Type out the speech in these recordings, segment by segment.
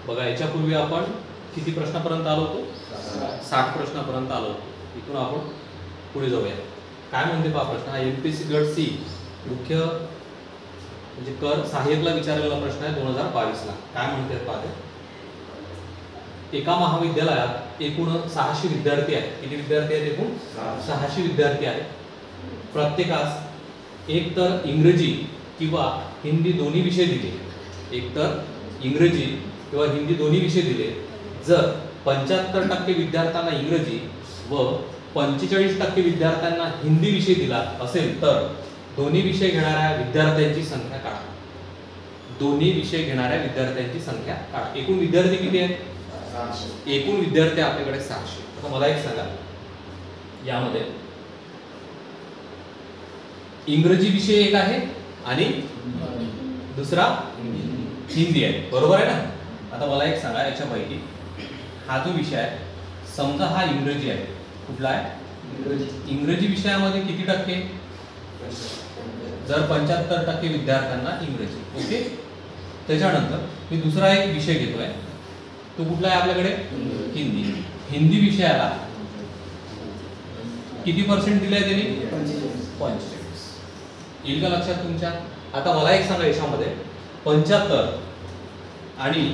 बघा याच्यापूर्वी आपण किती प्रश्नापर्यंत आलो होतो? 60 प्रश्नापर्यंत आलो होतो. इथून आपण पुढे जाऊया. काय म्हणते पहा प्रश्न. हा एमपीएससी गट सी मुख्य म्हणजे कर सहाय्यकला विचारलेला प्रश्न आहे 2022 ला. काय म्हणते पाहते. एका महाविद्यालयात एकूण 600 विद्यार्थी आहेत. किती विद्यार्थी आहेत? एकूण 600 विद्यार्थी आहेत. प्रत्येकास एक तर इंग्रजी किंवा हिंदी दोन्ही विषय दिले. एक तर इंग्रजी किंवा हिंदी दोन्ही विषय दिले. जर 75% विद्यार्थ्यांना इंग्रजी व 45% विद्यार्थ्यांना हिंदी विषय दिला असेल तर दोन्ही विषय घेणाऱ्या विद्यार्थ्यांची संख्या काढा. दोन्ही विषय घेणाऱ्या विद्यार्थ्यांची संख्या काढा. एकूण विद्यार्थी किती आहेत? एकूण विद्यार्थी आपल्याकडे 600. आता मला एक सांगा, यामध्ये इंग्रजी विषय एक आहे आणि दुसरा हिंदी आहे, बरोबर आहे ना? आता मला एक सांगा, याच्यापैकी हा जो विषय आहे समजा हा इंग्रजी आहे. कुठला आहे? इंग्रजी विषयामध्ये किती टक्के? जर 75% विद्यार्थ्यांना इंग्रजी. ओके. त्याच्यानंतर मी दुसरा एक विषय घेतोय. तो कुठला आहे आपल्याकडे? हिंदी. हिंदी विषयाला किती पर्सेंट दिले त्यांनी? 45. येईल का लक्षात तुमच्या? आता मला एक सांगा, याच्यामध्ये 75 आणि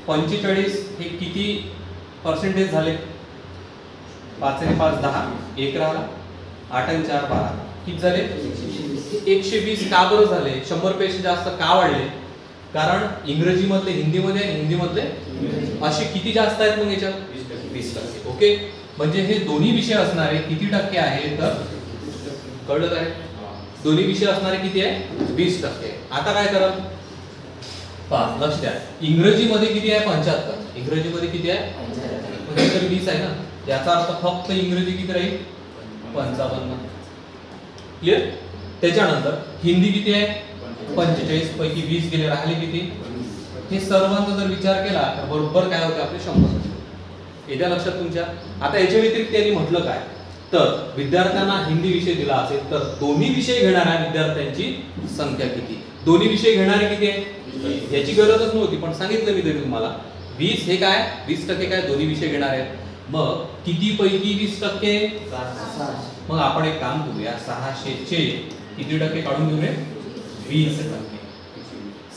45 हे किती पर्सेंटेज झाले? 5 आणि 5 10, 1 राहिला, 8 आणि 4 12, किती झाले? 120. का बरं झाले? 100 पेक्षा जास्त का वाढले? कारण इंग्रजी मधले हिंदीमध्ये आणि हिंदी मधले असे किती जास्त आहेत मग याच्यात? 20%. ओके. म्हणजे हे दोन्ही विषय असणारे किती टक्के आहे? तर कळलं काय? दोन्ही विषय असणारे किती आहे? 20%. आता काय करा, लक्ष द्या. इंग्रजी मध्ये किती आहे? 75. इंग्रजी मध्ये किती आहे? 20 आहे ना. याचा अर्थ फक्त इंग्रजी किती राहील? 55. क्लिअर? त्याच्यानंतर हिंदी किती आहे? 45 पैकी 20 गेले, राहिले किती? हे सर्वांचा जर विचार केला तर बरोबर काय होते आपले? 100. येत्या लक्षात तुमच्या? आता याच्या व्यतिरिक्त त्यांनी म्हटलं काय, तर विद्यार्थ्यांना हिंदी विषय दिला असेल तर दोन्ही विषय घेणाऱ्या विद्यार्थ्यांची संख्या किती? दोन्ही विषय घेणारे किती आहे? याची गरजच नव्हती, पण सांगितलं मी तरी तुम्हाला. 20 हे काय? 20% काय? दोन्ही विषय घेणारे आहेत. मग किती पैकी 20%? मग आपण एक काम करूया, 600 चे किती टक्के काढून घेऊया? 20%.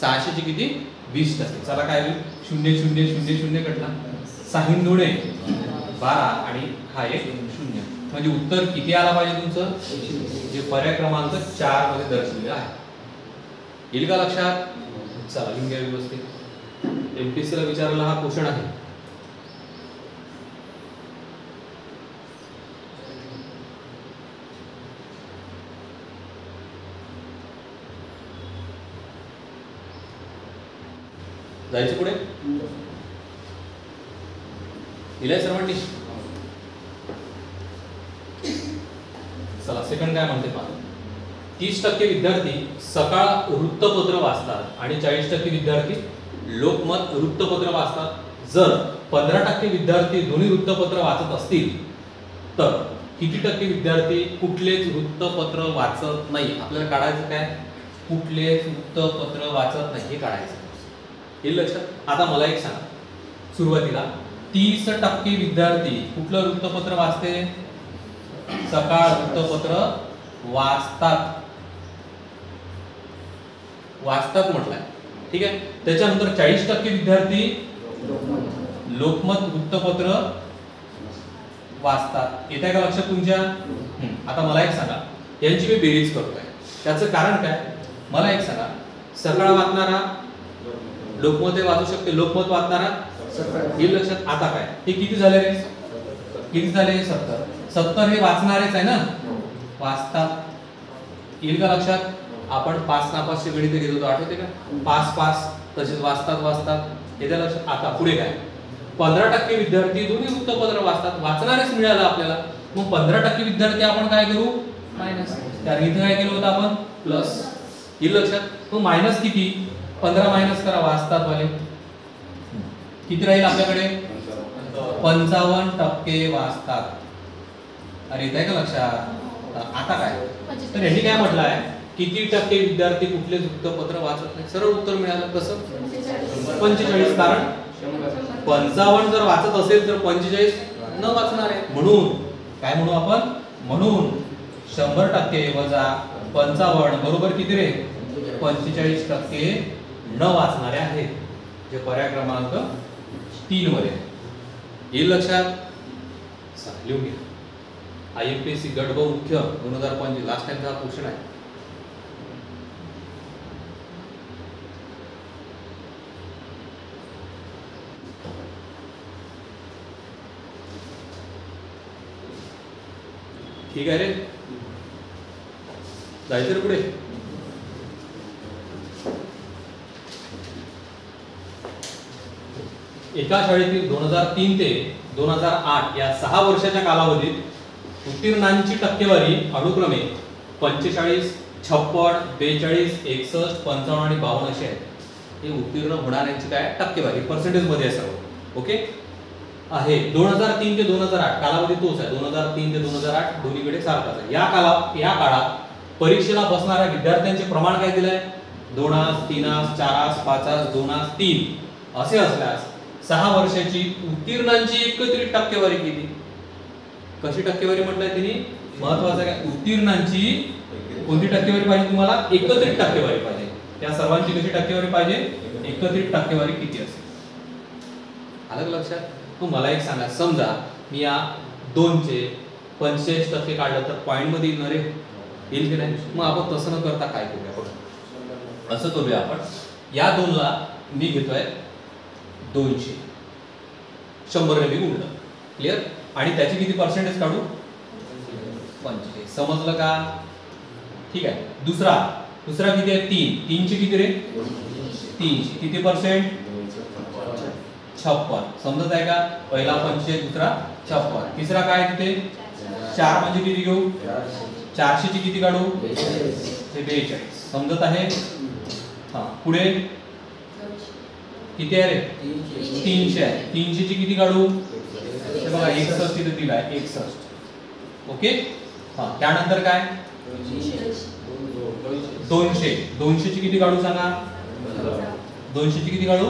600 चे किती? 20%. चला काय होईल? 0 0 0 0 कटला. 6 दुणे 12 आणि हा एक 0. म्हणजे उत्तर किती आला पाहिजे तुमचं? जे पर्याय क्रमांक 4 मध्ये दर्शवलेलं आहे. येईल का लक्षात? चला लिहून घ्या व्यवस्थित. एमपीएससी ला विचारलेला हा क्वेश्चन आहे. जायचं पुढे. दिलाय सर्वांनी? चला सेकंड काय म्हणते पहा. 30% विद्यार्थी सकाळ वृत्तपत्र वाचतात आणि 40% विद्यार्थी लोकमत वृत्तपत्र वाचतात. जर 15% विद्यार्थी दोन्ही वृत्तपत्र वाचत असतील तर किती टक्के विद्यार्थी कुठलेच वृत्तपत्र वाचत नाही? आपल्याला काढायचं काय? कुठलेच वृत्तपत्र वाचत नाही हे काढायचं. हे लक्षात? आता मला एक सांगा, सुरुवातीला 30% विद्यार्थी कुठलं वृत्तपत्र वाचते? सकाळ वृत्तपत्र वाचतात. वाचतात म्हटलंय, ठीक आहे. त्याच्यानंतर 40% विद्यार्थी लोकमत वृत्तपत्र वाचतात. येत आहे का लक्षात तुमच्या? आता मला एक सांगा, यांची मी बेरीज करतोय, त्याचं कारण काय? मला एक सांगा, सकाळ वाचणारा लोकमत वाचू शकते, लोकमत वाचणारा हे लक्षात. आता काय हे किती झाले रे? किती झाले? 70. 70 हे वाचणारेच आहे ना, वाचतात. येईल का लक्षात? आपण 5 नापासचे गणित घेत होतो, आठवते का? 5 5 तसेच वाचतात वाचतात. येत्या लक्षात? आता पुढे काय? 15% विद्यार्थी दोन्ही वृत्तपत्र वाचतात. वाचणारेच मिळालं आपल्याला. मग 15% विद्यार्थी आपण काय करू? मायनस. कारण इथे काय केलं होतं आपण? प्लस. येईल लक्षात? मग मायनस किती? 15 मायनस करा, वाचतात वाले. किती राहील आपल्याकडे? 55% वाचतात. अरे येत आहे का लक्षात? आता काय? तर यांनी काय म्हटलं आहे? किती टक्के विद्यार्थी कुठलेच वृत्तपत्र वाचत नाही? सरळ उत्तर मिळालं. कसं? 45. कारण 55 जर वाचत असेल तर 45 न वाचणार आहे. म्हणून काय म्हणू आपण? म्हणून 100% वजा 55 बरोबर किती रे? 45% न वाचणारे आहेत, जे पर्याय क्रमांक 3 वर आहे. येईल लक्षात? लिहून घ्या. IMPSC गट ब मुख्य 2025 लास्ट टाइमचा क्वेश्चन आहे. ठीक आहे रे, जायचं रे पुढे. एका शाळेतील 2003 ते 2008 या 6 वर्षाच्या कालावधीत उत्तीर्णांची टक्केवारी अनुक्रमे 45, 56, 42, 61, 55 आणि 52 अशी आहे. हे उत्तीर्ण होणाऱ्यांची काय टक्केवारी पर्सेंटेज मध्ये आहे सर्व. ओके आहे. 2003 ते 2008 कालावधी तोच आहे. 2003 ते 2008 दोन्हीकडे सारखाच आहे. या काळात परीक्षेला बसणाऱ्या विद्यार्थ्यांचे प्रमाण काय दिलंय? 2, 3, 4, 5, 2, 3 असे असल्यास 6 वर्षाची उत्तीर्णांची एकत्रित टक्केवारी किती? कशी टक्केवारी म्हटलंय तिने? महत्वाचं काय? उत्तीर्णांची कोणती टक्केवारी पाहिजे तुम्हाला? एकत्रित टक्केवारी पाहिजे. त्या सर्वांची कशी टक्केवारी पाहिजे? एकत्रित टक्केवारी किती असेल? आलं लक्षात? तू मला एक सांगा, समजा मी या 2 चे 45% काढलं तर पॉइंट मध्ये येईल ना रे? येईल की नाही? मग आपण तसं न करता काय करूया? बघ असं करूया आपण, या 2 ला मी घेतोय 200, 100 ने मी गुणलं. क्लिअर? आणि त्याची किती पर्सेंटेज काढू? 45. समजलं का? ठीक आहे. दुसरा किती आहे? 3 चे किती रे? 300. किती पर्सेंट? 56. समजत आहे का? पहिला 45, दुसरा 56. तिसरा काय तिथे? 4 म्हणजे किती घेऊ? 400 ची किती काढू? 42. समजत आहे? हा. पुढे किती आहे रे? 300 आहे. 300 ची किती काढू? हे बघा 61 तिथे दिलाय. 61. ओके. हा. त्यानंतर काय? 200 ची किती काढू सांगा? 200 ची किती काढू?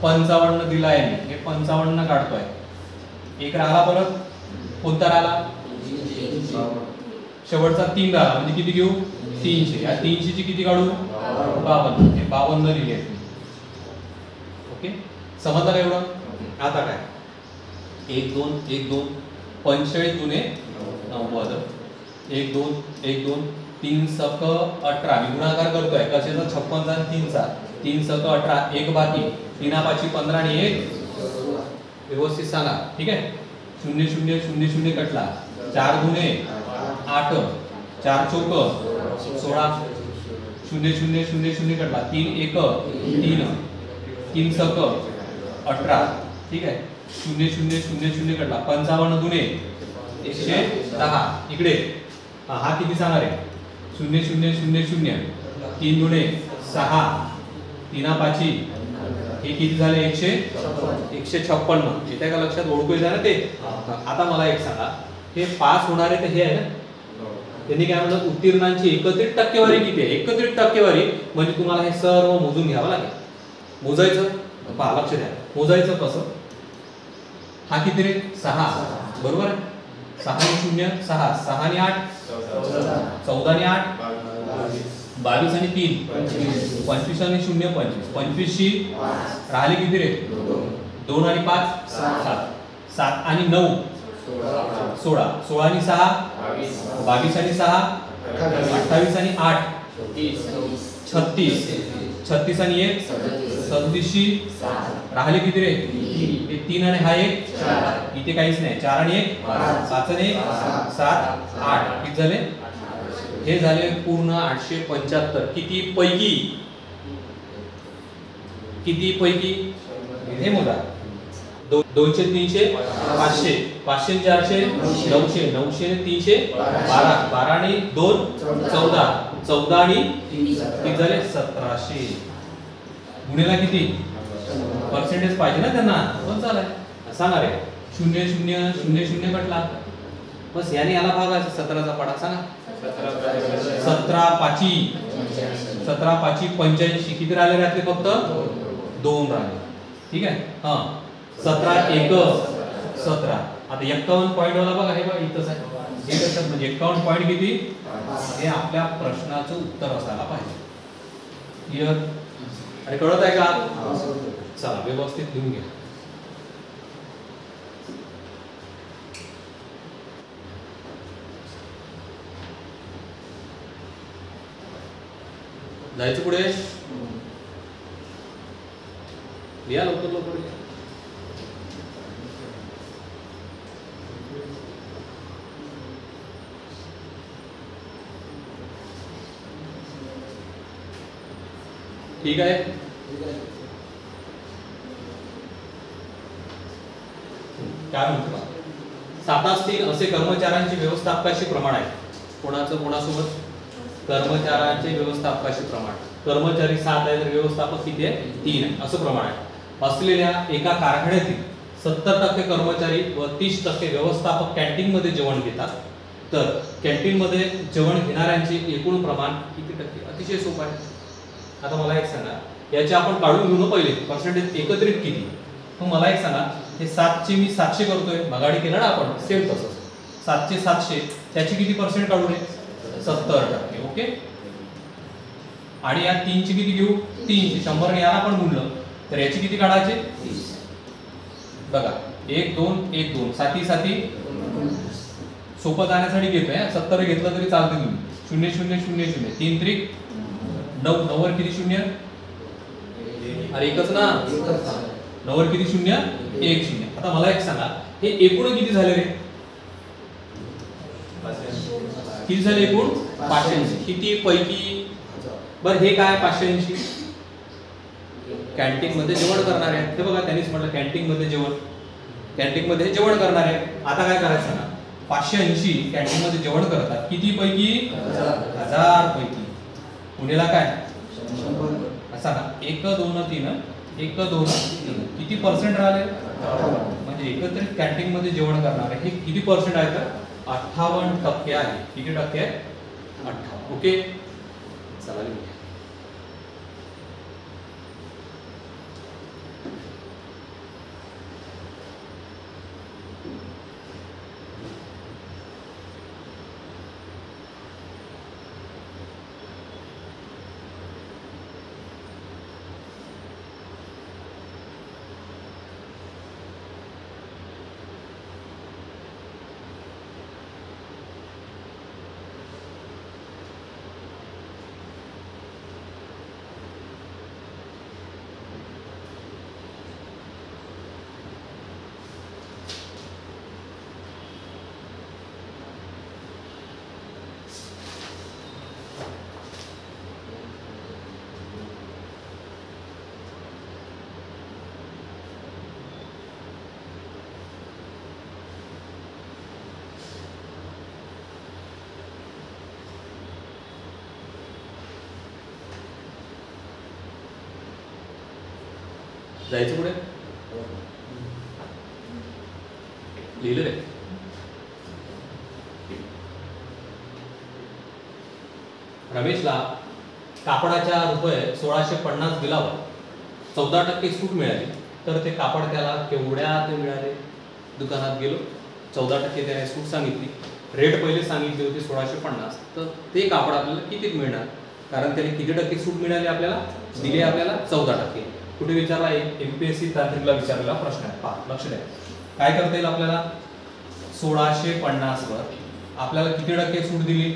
55 दिला आहे. हे 55 काढतोय. एक राहिला, परत कोणता राहिला? शेवटचा 3 राहिला, म्हणजे किती घेऊ? 300. या 300 ची किती काढू? 52. हे 52 दिली आहे. ओके, समजलं का एवढं? आता काय? 1 2 1 2 45 दुने 90. 1 2 1 2 3 सक 18. मी गुणाकार करतोय कशाचा? 56 आणि 3 चा. 3 सक 18. 1 बाकी. 3 5 15 आणि 1 व्यवस्थित सांगा. ठीक आहे. 0 0 0 0 कटला. 4 दुने 8. 4 चौक 16. 0 0 0 0 कटला. 3 1 3. 3 सक 18. ठीक आहे. 0 0 0 0 कटला. 55 दुने 110. इकडे हा किती सांगा रे? 0 0 0 0. 3 दुने 6. 3 5. हे किती झाले? 156. येते का लक्षात? ओळखू येते ना ते? आता मला एक सांगा, हे पास होणारे तर हे आहे ना, त्यांनी काय म्हणलं? उत्तीर्णांची एकत्रित टक्केवारी किती आहे? एकत्रित टक्केवारी म्हणजे तुम्हाला हे सर्व मोजून घ्यावं लागेल. मोजायचं पहा, लक्ष द्या. मोजायचं कसं? हा किती रे? 6. बरोबर आहे. 6 आणि 0 6. 6 आणि 8 14 आणि 8 22 आणि 3 25 आणि 0 25. 25 शी राहिले किती रे? 2 आणि 5 7. 7 आणि 9 16. 16 आणि 6 22 आणि 6 28 आणि 8 36. 36 आणि 1 37 शी राहिले किती रे? 3 आणि हा 1 इथे काहीच नाही. 4 आणि 1 5 आणि 1 7 8. किती झाले? हे झाले पूर्ण 875. किती पैकी? किती पैकी? हे मोजा. 200 300 500. 500 400 900. 900 300 12. 12 आणि 2 14. 14 आणि किती झाले? 1700. गुणिला किती? पर्सेंटेज पाहिजे ना त्यांना. पण चालाय सांगा रे. 0 0 0 0 कटला. बस याने याला भागायचं. 17चा पाडा सांगा. 17 5 85. किती राहिले? राहिले फक्त 2 राहिले. ठीक आहे. हा 17 एक 17. आता 51 पॉईंट वाला बघा हे बघा इथंच आहे. हे कसं म्हणजे 51 पॉईंट किती हे आपल्या प्रश्नाचं उत्तर असायला पाहिजे. क्लिअर? आणि कळत आहे का? चला व्यवस्थित लिहून घ्या. जायचं पुढे. लिहा लवकर लवकर. ठीक आहे. काय म्हणतो? 7-3 असे कर्मचाऱ्यांचे व्यवस्थापकाशी प्रमाण आहे. कोणाचं कोणासोबत? कर्मचाऱ्यांचे व्यवस्थापकाशी प्रमाण. कर्मचारी 7 आहे तर व्यवस्थापक किती आहे? 3 आहे असं प्रमाण आहे. असलेल्या एका कारखान्यातील 70% कर्मचारी व 30% व्यवस्थापक कॅन्टीन मध्ये जेवण घेतात. तर कॅन्टीन मध्ये जेवण घेणाऱ्यांचे एकूण प्रमाण किती टक्के? अतिशय सोपं आहे. आता मला एक सांगा, याचे आपण काढून घेऊ ना पहिले पर्सेंटेज एकत्रित किती. मग मला एक सांगा, हे 7चे मी 700 करतोय, मगाडी केलं ना आपण सेम तसंच. 7चे 700 त्याची किती पर्सेंट काढू नये? 70%. ओके. आणि या 3ची किती घेऊ? 300. 100 ने याला पण गुणलं तर याची किती काढायचे? 30. बघा 1 2 1 2 साती साती सोपं जाण्यासाठी घेतोय. 70 घेतलं तरी चालते तुम्ही. 0 0 0 0 3 त्रिक 9. 9 वर किती शून्य? अरे एकच ना. 9 वर किती शून्य? 1 शून्य. आता मला एक सांगा, हे एकूण किती झाले रे? किती झाले एकूण? 580. किती पैकी? बरं हे काय 580? कॅन्टीन मध्ये जेवण करणार आहे. ते बघा त्यांनीच म्हटलं कॅन्टीन मध्ये जेवण. कॅन्टीन मध्ये जेवण करणार आहे. आता काय करायचं ना, 580 कॅन्टीन मध्ये जेवण करतात. किती पैकी? 1000 पैकी. पुण्याला काय? 100. असा ना 1 2 3 1 2 3 किती पर्सेंट राहिले? म्हणजे एकत्रित कॅन्टीन मध्ये जेवण करणार आहे हे किती पर्सेंट आहे? तर 58% आहे. किती टक्के आहे? 58. ओके. चला लिहूया. जायचं पुढे. लिहिलं रे. रमेशला कापडाच्या रुपये 1650 बिलावर 14% सूट मिळाली. तर ते कापड त्याला केवढ्यात मिळाले? दुकानात गेलो, 14% त्याने सूट सांगितली. रेट पहिले सांगितली होती 1650. तर ते कापड आपल्याला किती मिळणार? कारण त्याने किती टक्के सूट मिळाली आपल्याला? दिले आपल्याला 14%. कुठे विचारला? एमपीएससी तांत्रिकला विचारलेला प्रश्न आहे. पहा लक्ष द्या. काय करता येईल आपल्याला? 1650 वर आपल्याला किती टक्के सूट दिली?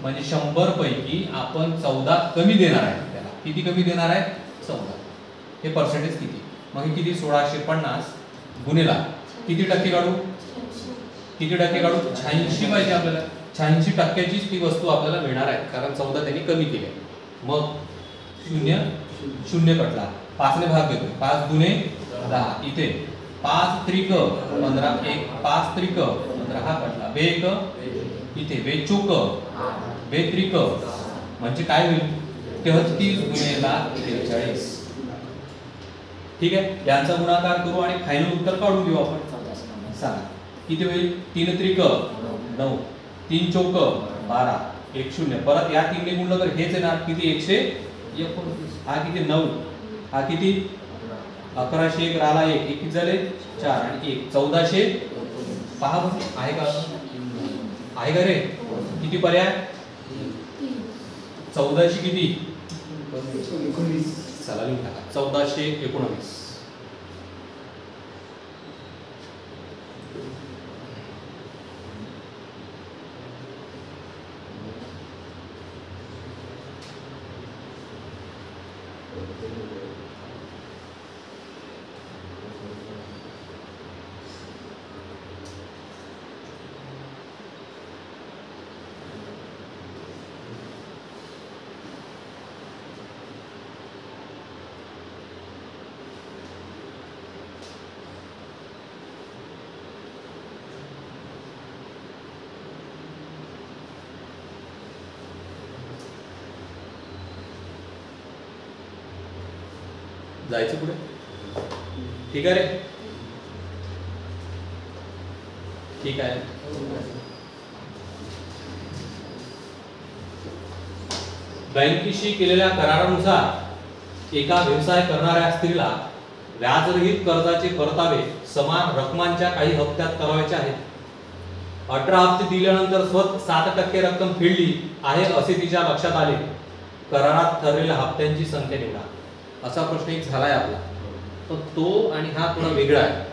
म्हणजे 100 पैकी आपण 14 कमी देणार आहे. त्याला किती कमी देणार आहे? 14. हे पर्सेंटेज किती? मग हे किती? 1650 गुणिला किती टक्के काढू? किती टक्के काढू? 86 पाहिजे आपल्याला. 86%चीच ती वस्तू आपल्याला मिळणार आहे कारण 14 त्यांनी कमी केले. मग 0 0 कटला. 5 ने भाग देतो. 5 दुने 10. इथे 5 त्रिक 15 1 5 त्रिक 15 हा कटला. 2 1 इथे 2 चोक 2 त्रिक म्हणजे काय होईल? 33 गुणिले 43. ठीक आहे. यांचा गुणाकार करू आणि फायनल उत्तर काढून घेऊ आपण. सांगा किती होईल? 3 त्रिक 9 3 चौक 12 1 0. परत या 3 ने गुणलं तर हेच येणार किती? 129. हा किती? 9. हा किती? 1101 राहिला 1, किती झाले 4 आणि 1 1400. पहा बरं आहे का, आहे का रे? किती पर्याय? 1400 किती? चला लिहून टाका 1419. जायचं पुढे? ठीक आहे रे, ठीक आहे. बँकेशी केलेल्या करारानुसार एका व्यवसाय करणाऱ्या स्त्रीला व्याजरहित कर्जाचे परतावे समान रकमांच्या काही हप्त्यात करावायचे आहेत. 18 हप्ते दिल्यानंतर स्वतः 7% रक्कम फेडली आहे असे तिच्या लक्षात आले. करारात ठरलेल्या हप्त्यांची संख्या निवडा. असा प्रश्न एक झालाय आपला. तर तो आणि हा थोडा वेगळा आहे.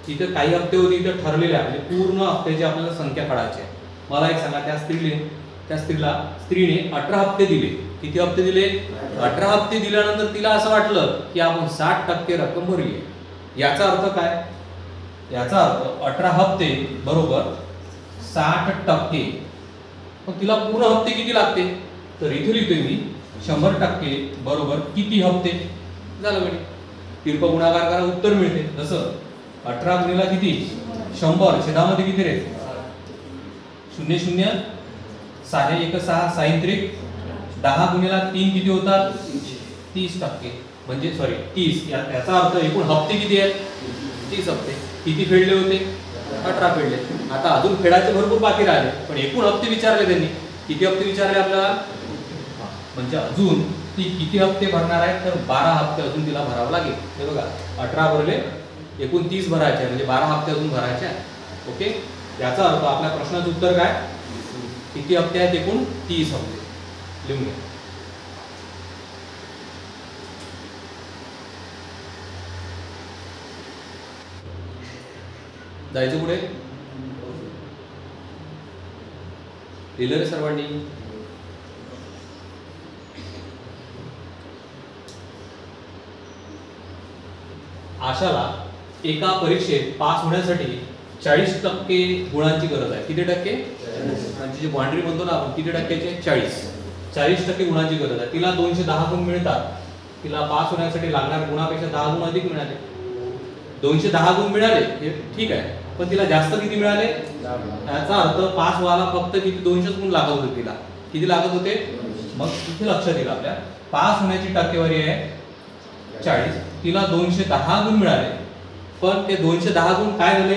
तिथे काही हप्ते होते, इथे ठरलेले आहे, म्हणजे पूर्ण हप्त्याची आपल्याला संख्या काढायची आहे. मला एक सांगा, त्या स्त्रीने 18 हप्ते दिले. किती हप्ते दिले? 18 हप्ते दिल्यानंतर तिला असं वाटलं की आपण 60% रक्कम भरली आहे. याचा अर्थ काय? याचा अर्थ 18 हप्ते बरोबर 60%. मग तिला पूर्ण हप्ते किती लागते? तर इथे लिहितोय मी 100% बरोबर किती हप्ते झालं म्हणजे तिरप गुणाकार करा, उत्तर मिळते. जसं 18 गुणिला किती 100, छेदामध्ये किती रे 0 0 6 1 6 6 त्रिक 10 गुणिला 3 किती होतात 30%. म्हणजे सॉरी 30. याचा अर्थ एकूण हप्ते किती आहेत 30 हप्ते. किती फेडले होते 18 फेडले. आता अजून फेडायचे भरपूर बाकी राहिले, पण एकूण हप्ते विचारले त्यांनी. किती हप्ते विचारले आपल्याला? म्हणजे अजून ती किती हप्ते भरणार आहे? तर 12 हप्ते अजून तिला भरावं लागेल. हे बघा 18 भरले, एकूण 30 भरायचे आहे, म्हणजे 12 हप्ते अजून भरायचे आहे. ओके, याचा अर्थ आपल्या प्रश्नाचं उत्तर काय? किती हप्ते आहेत? एकूण 30 हप्ते. लिहून घ्या. जायचं पुढे. लिहिलं रे सर्वांनी? आशाला एका परीक्षेत पास होण्यासाठी 40% गुणांची गरज आहे. किती टक्के? म्हणजे जे बाउंड्री म्हणतो ना आपण, किती टक्क्याचे? 40% गुणांची गरज आहे. तिला 210 गुण मिळतात. तिला पास होण्यासाठी लागणाऱ्या गुणापेक्षा 10 गुण अधिक मिळाले. 210 गुण मिळाले हे ठीक आहे, पण तिला जास्त किती मिळाले? याचा अर्थ पास व्हायला फक्त किती 200 गुण लागत होते तिला. किती लागत होते? मग इथे लक्षात येईल आपल्या पास होण्याची टक्केवारी आहे 40. तिला 210 गुण मिळाले, पण ते 210 गुण काय झाले?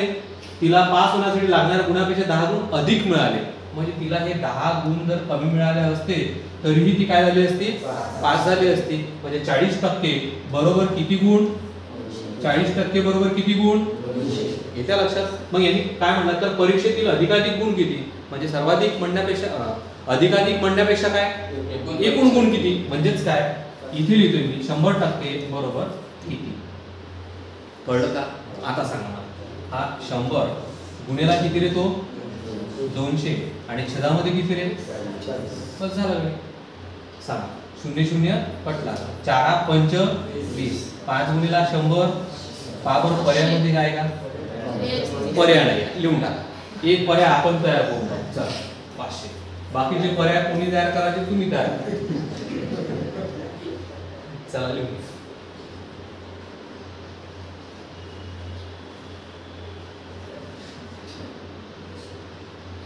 तिला पास होण्यासाठी लागणाऱ्या गुणापेक्षा 10 गुण अधिक मिळाले. म्हणजे तिला हे 10 गुण जर कमी मिळाले असते तरीही ती काय झाली असती? पास झाली असती. म्हणजे 40% बरोबर किती गुण? 40% बरोबर किती गुण? येत्या लक्षात. मग यांनी काय म्हटलं तर परीक्षेतील अधिकाधिक गुण किती? म्हणजे सर्वाधिक म्हणण्यापेक्षा अधिकाधिक म्हणण्यापेक्षा काय एकूण गुण किती? म्हणजेच काय इथे लिहितोय मी 100% बरोबर किती. कळलं का? आता सांगा मला, हा 100 गुणेला किती रे? तो 200 आणि छेदामध्ये किती रे? बस झालं रे. सांगा 0 0 कटला. 4 5 20. 5 गुणेला 100. बरोबर पर्यायामध्ये काय का? पर्याय नाही. लिहून टाका. एक पर्याय आपण तयार करू. चला 500. बाकीचे पर्याय कोणी तयार करायचे? तुम्ही तयार करा. चला लिहून.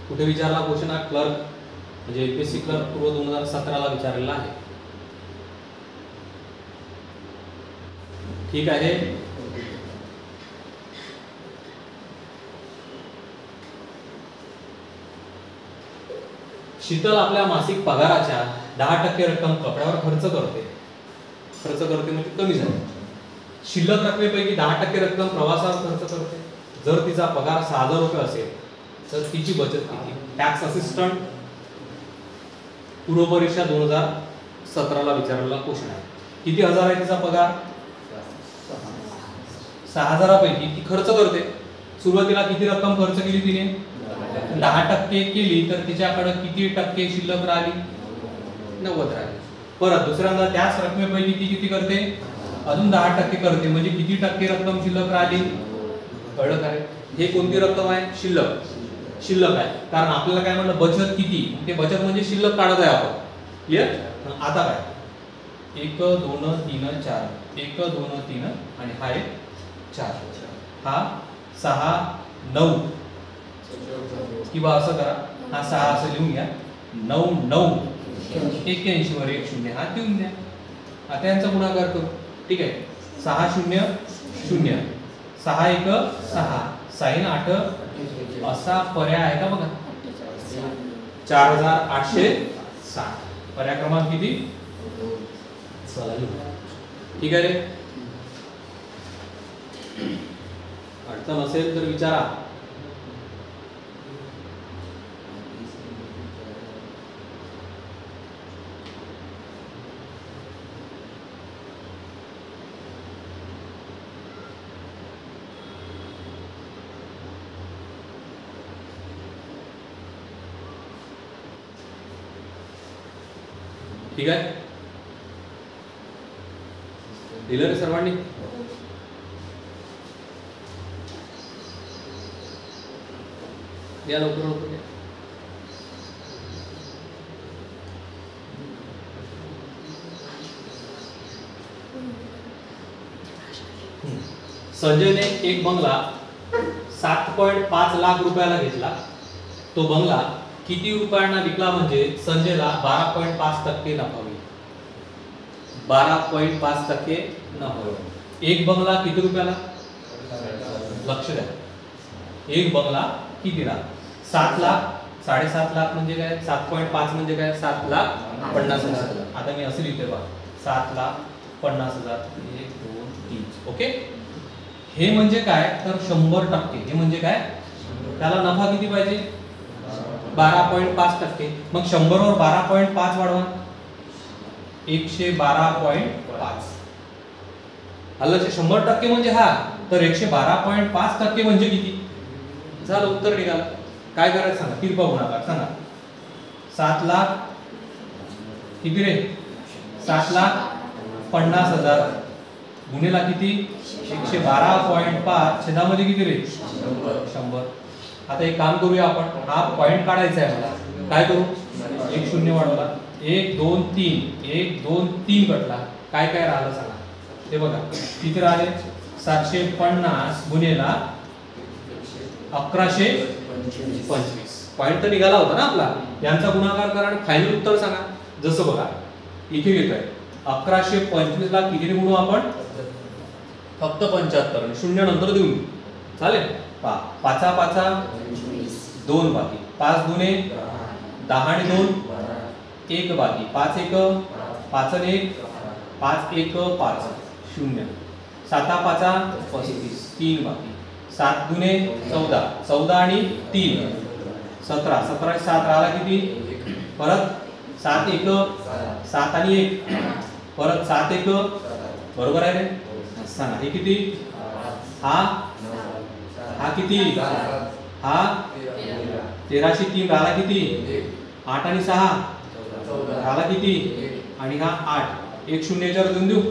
कुठे विचारला क्वेश्चन? हा क्लर्क म्हणजे एपीएससी क्लर्क पूर्व 2017 विचारलेला आहे. ठीक आहे. शीतल आपल्या मासिक पगाराच्या 10% रक्कम कपड्यावर खर्च करते. खर्च करते म्हणजे कमी झाली. शिल्लक रकमेपैकी 10% रक्कम प्रवासावर खर्च करते. जर तिचा पगार 6,000 रुपये असेल तर तिची बचत किती? टॅक्स असिस्टंट पूर्व परीक्षा 2017 विचारलेला क्वेश्चन आहे. किती हजार आहे तिचा पगार? 6,000 पैकी ती खर्च करते. सुरुवातीला किती रक्कम खर्च केली तिने? 10% केली तर तिच्याकडे किती टक्के शिल्लक राहिली? 90 राहिली. परत दुसऱ्यांदा त्याच रकमेपैकी ती किती करते? अजून 10% करते. म्हणजे किती टक्के रक्कम शिल्लक राहिली? कळलं का रे? हे कोणती रक्कम आहे? शिल्लक. शिल्लक आहे कारण आपल्याला काय म्हणलं बचत किती, ते बचत म्हणजे शिल्लक काढत आहे आपण. क्लिअर? आता काय 1 2 3 4 1 2 3 आणि हा एक 4 हा 6 9 किंवा असं करा हा 6 असं लिहून घ्या 9 9 81 वर 1 0 हा देऊन द्या. आता यांचा गुणाकार करू. ठीक आहे 6 0 0 6 1 6 6 8 असा पर्याय आहे का बघा 4860 पर्याय क्रमांक किती? चला लिहू. ठीक आहे रे. अडचण असेल तर विचारा. ठीक आहे दिलं रे सर्वांनी? या लवकर लवकर द्या. संजयने एक बंगला 7.5 लाख रुपयाला घेतला. तो बंगला किती रुपयांना विकला म्हणजे संजयला 12.5% नफा होईल. 12.5% नफा होईल. एक बंगला किती रुपयाला? लक्ष द्या. एक बंगला कितीला? 7 लाख 7.5 लाख म्हणजे काय? 7.5 म्हणजे काय? 7,50,000. आता मी असं लिहितोय बघा 7,50,000 1 2 3. ओके हे म्हणजे काय तर 100%. हे म्हणजे काय? त्याला नफा किती पाहिजे? 12.5%. मग 100 वर 12.5 वाढवा 112.5. आलं 100% म्हणजे हा तर 112.5% म्हणजे किती? झालं उत्तर निघालं. काय करायचं सांगा? तिरपा गुणाकार सांगा. 7 लाख किती रे? 7,50,000 गुणिला किती? 112.5 छेदामध्ये किती रे? 100. आता एक काम करूया आपण. हा पॉइंट काढायचा आहे मला. काय करू? 1 0 वाढवला 1 2 3 1 2 3 कटला. काय काय राहिलं सांगा? ते बघा किती राहिले? 750 गुणिला 1125. पॉइंट तर निघाला होता ना आपला. यांचा गुणाकार करा आणि फायनल उत्तर सांगा. जसं बघा इथे घेतोय 1125 ला किती गुणू आपण? फक्त 75 आणि 0 नंतर देऊन चालेल. 5 5 2 बाकी 5 दुने 10 आणि 2 1 बाकी 5 1 5 आणि 1 5 1 5 0 7 5 35 3 बाकी 7 दुने 14 14 आणि 3 17 17 7 राहिला किती? परत 7 1 7 आणि 1 परत 7 1 बरोबर आहे रे? सांगा हे किती? हा किती? हा 1303 राहिला किती? 8 आणि 6 राहिला किती? आणि हा 8 1 0 याच्यावर देऊन देऊ.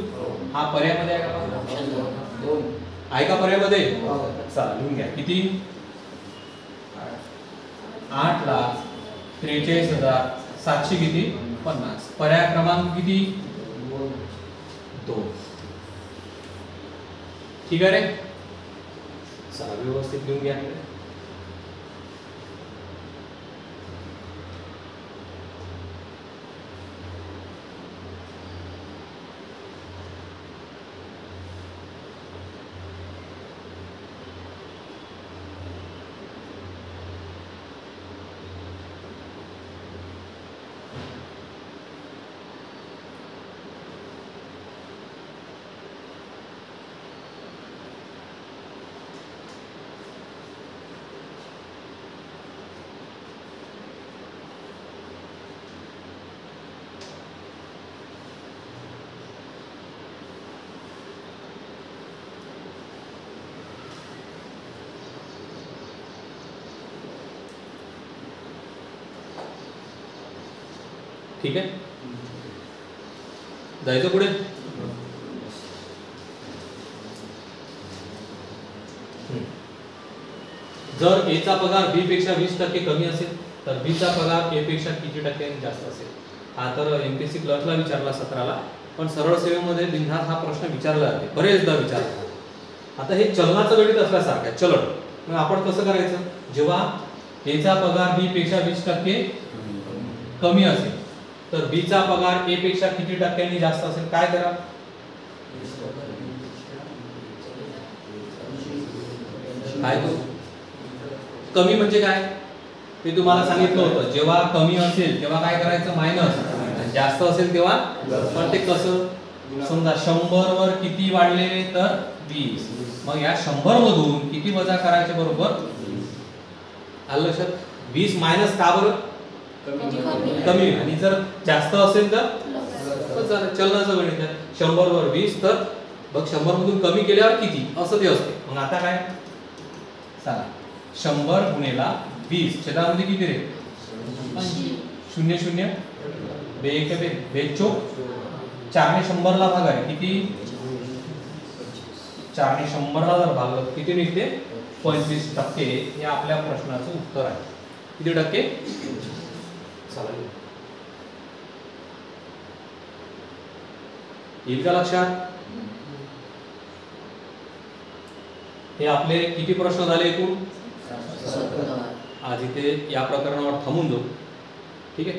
हा पर्यायामध्ये आहे का? आहे का पर्यायामध्ये? चला लिहून घ्या. किती? 8,43,700 किती? 50. पर्याय क्रमांक किती? 2. ठीक आहे रे? चला व्यवस्थित लिहून घ्या. ठीक आहे, जायचं पुढे. जर ए चा पगार बी पेक्षा 20% कमी असेल तर बी चा पगार ए पेक्षा किती टक्क्यांनी जास्त असेल. हा तर एमपीएससी क्लर्कला विचारला 17ला, पण सरळ सेवेमध्ये बिनधास्त हा प्रश्न विचारला जाते, बरेचदा विचारला. आता हे चलनाचं गणित असल्यासारखं आहे, चलन. मग आपण कसं करायचं, जेव्हा ए चा पगार बी पेक्षा 20% कमी असेल तर बी चा पगार ए पेक्षा किती टक्क्यांनी जास्त असेल, काय करा, काय करू. कमी म्हणजे काय ते तुम्हाला सांगितलं होतं, जेव्हा कमी असेल तेव्हा काय करायचं मायनस, जास्त असेल तेव्हा. पण ते कसं, समजा 100 वर किती वाढले तर 20, मग या 100 मधून किती वजा करायचे बरोबर, आलं लक्षात. 20 मायनस का बरं, कमी. आणि जर जास्त असेल तर चलनाचं गणित आहे, 100 वर 20 तर बघ 100 मधून कमी केल्यावर किती असं ते असते. मग आता काय सांगा, 100 गुणिला 20 छेदामध्ये किती रे, 0 0 बे एक बे बे चोक, 4 ने 100 ला भाग आहे किती, 4 ने 100 ला जर भागलं किती निघते, 25%. हे आपल्या प्रश्नाचं उत्तर आहे. किती टक्के, येईल का लक्षात. हे आपले किती प्रश्न झाले एकूण, आज इथे या प्रकरणावर थांबून जाऊ. ठीक आहे.